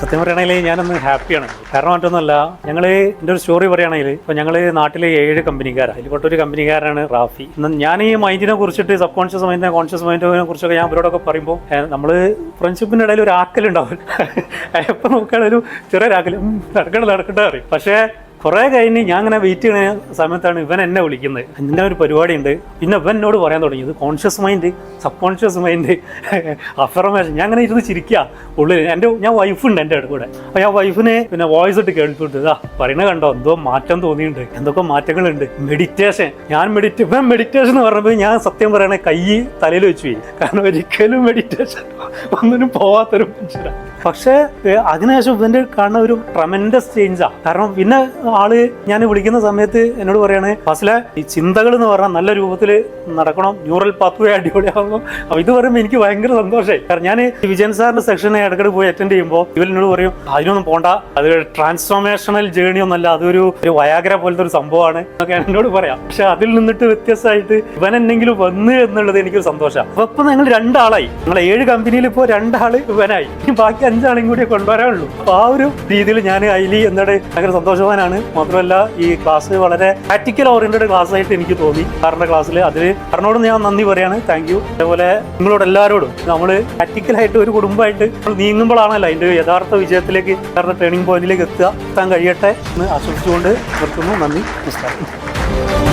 സത്യം പറയുകയാണെങ്കിൽ ഞാനൊന്ന് ഹാപ്പിയാണ്. കാരണം മറ്റൊന്നുമല്ല, ഞങ്ങൾ എൻ്റെ ഒരു സ്റ്റോറി പറയുകയാണെങ്കിൽ ഇപ്പോൾ ഞങ്ങൾ നാട്ടിലെ 7 കമ്പനിക്കാരാണ്. അതിൽപ്പെട്ടൊരു കമ്പനിക്കാരാണ് റാഫി. ഞാൻ ഈ മൈൻഡിനെ കുറിച്ചിട്ട് സബ് കോൺഷ്യസ് മൈൻഡിനെ കോൺഷ്യസ് മൈൻഡിനെ കുറിച്ചൊക്കെ ഞാൻ അവരോടൊക്കെ പറയുമ്പോൾ നമ്മൾ ഫ്രണ്ട്ഷിപ്പിൻ്റെ ഇടയിൽ ഒരു ആക്കലുണ്ടാവും. എപ്പോൾ നോക്കുകയാണെങ്കിൽ ഒരു ചെറിയൊരാക്കൽ നടക്കട്ടെ അറിയും. പക്ഷേ കുറേ കഴിഞ്ഞ് ഞാൻ അങ്ങനെ വെയിറ്റ് ചെയ്യുന്ന സമയത്താണ് ഇവൻ എന്നെ വിളിക്കുന്നത്. ഇങ്ങനെ ഒരു പരിപാടി ഉണ്ട്. പിന്നെ ഇവൻ എന്നോട് പറയാൻ തുടങ്ങിയത് conscious mind, sub conscious mind, affirmation. ഞാൻ അങ്ങനെ ഇരുന്ന് ചിരിക്കുക ഉള്ളിൽ. ഞാൻ വൈഫുണ്ട് എൻ്റെ കൂടെ. അപ്പോൾ ഞാൻ വൈഫിനെ പിന്നെ വോയിസ് ഇട്ട് കേൾപ്പിട്ട് പറയണ കണ്ടോ, എന്തോ മാറ്റം തോന്നിയിട്ടുണ്ട്, എന്തൊക്കെ മാറ്റങ്ങളുണ്ട്. മെഡിറ്റേഷൻ, ഇവൻ മെഡിറ്റേഷൻ എന്ന് പറഞ്ഞപ്പോൾ ഞാൻ സത്യം പറയണേ കൈ തലയിൽ വെച്ച് പോയി. കാരണം ഒരിക്കലും മെഡിറ്റേഷൻ ഒന്നിനും പോവാത്തൊരു മനുഷ്യരാണ്. പക്ഷേ അതിനുശേഷം ഇവൻ്റെ കാണുന്ന ഒരു ട്രമെൻഡസ് ചേഞ്ചാണ്. കാരണം പിന്നെ ആള് ഞാൻ വിളിക്കുന്ന സമയത്ത് എന്നോട് പറയാണ്, ഫസ്റ്റിലെ ഈ ചിന്തകൾ എന്ന് പറഞ്ഞാൽ നല്ല രൂപത്തിൽ നടക്കണം, ന്യൂറൽ പാത്വേ അടിപൊളിയാകുമ്പോൾ. അപ്പോൾ ഇത് പറയുമ്പോൾ എനിക്ക് ഭയങ്കര സന്തോഷമായി. കാരണം ഞാൻ വിജയൻ സാറിന്റെ സെക്ഷനെ ഇടയ്ക്കിടെ പോയി അറ്റൻഡ് ചെയ്യുമ്പോൾ ഇവനോട് പറയും അതിനൊന്നും പോണ്ട, അത് ട്രാൻസ്ഫോർമേഷണൽ ജേണി ഒന്നല്ല, അതൊരു വയാഗ്ര പോലത്തെ ഒരു സംഭവമാണ് എന്നൊക്കെ എന്നോട് പറയാം. പക്ഷെ അതിൽ നിന്നിട്ട് വ്യത്യസ്തമായിട്ട് ഇവൻ എന്തെങ്കിലും വന്ന് എന്നുള്ളത് എനിക്കൊരു സന്തോഷമാണ്. അപ്പോൾ ഇപ്പം നിങ്ങൾ 2 ആളായി, നിങ്ങൾ 7 കമ്പനിയിൽ ഇപ്പോൾ 2 ആള് ഇവനായി, ബാക്കി 5 ആളും കൂടി കൊണ്ടുവരാനുള്ളൂ. അപ്പോൾ ആ ഒരു രീതിയിൽ ഞാൻ അതിൽ എന്നോട് ഭയങ്കര സന്തോഷവാനാണ്. മാത്രമല്ല ഈ ക്ലാസ് വളരെ പ്രാക്ടിക്കൽ ഓറിയന്റഡ് ക്ലാസ് ആയിട്ട് എനിക്ക് തോന്നി. സാറിന്റെ ക്ലാസ്സിൽ അതിൽ സാറിനോട് ഞാൻ നന്ദി പറയാണ്, താങ്ക് യു. അതേപോലെ നിങ്ങളോട് എല്ലാവരോടും നമ്മൾ പ്രാക്ടിക്കലായിട്ട് ഒരു കുടുംബമായിട്ട് നമ്മൾ നീങ്ങുമ്പോഴാണല്ലോ അതിന്റെ യഥാർത്ഥ വിജയത്തിലേക്ക്, യഥാർത്ഥ ടേണിംഗ് പോയിന്റിലേക്ക് എത്താൻ കഴിയട്ടെ എന്ന് ആശംസിച്ചുകൊണ്ട് നിർത്തുന്നു. നന്ദി, നമസ്കാരം.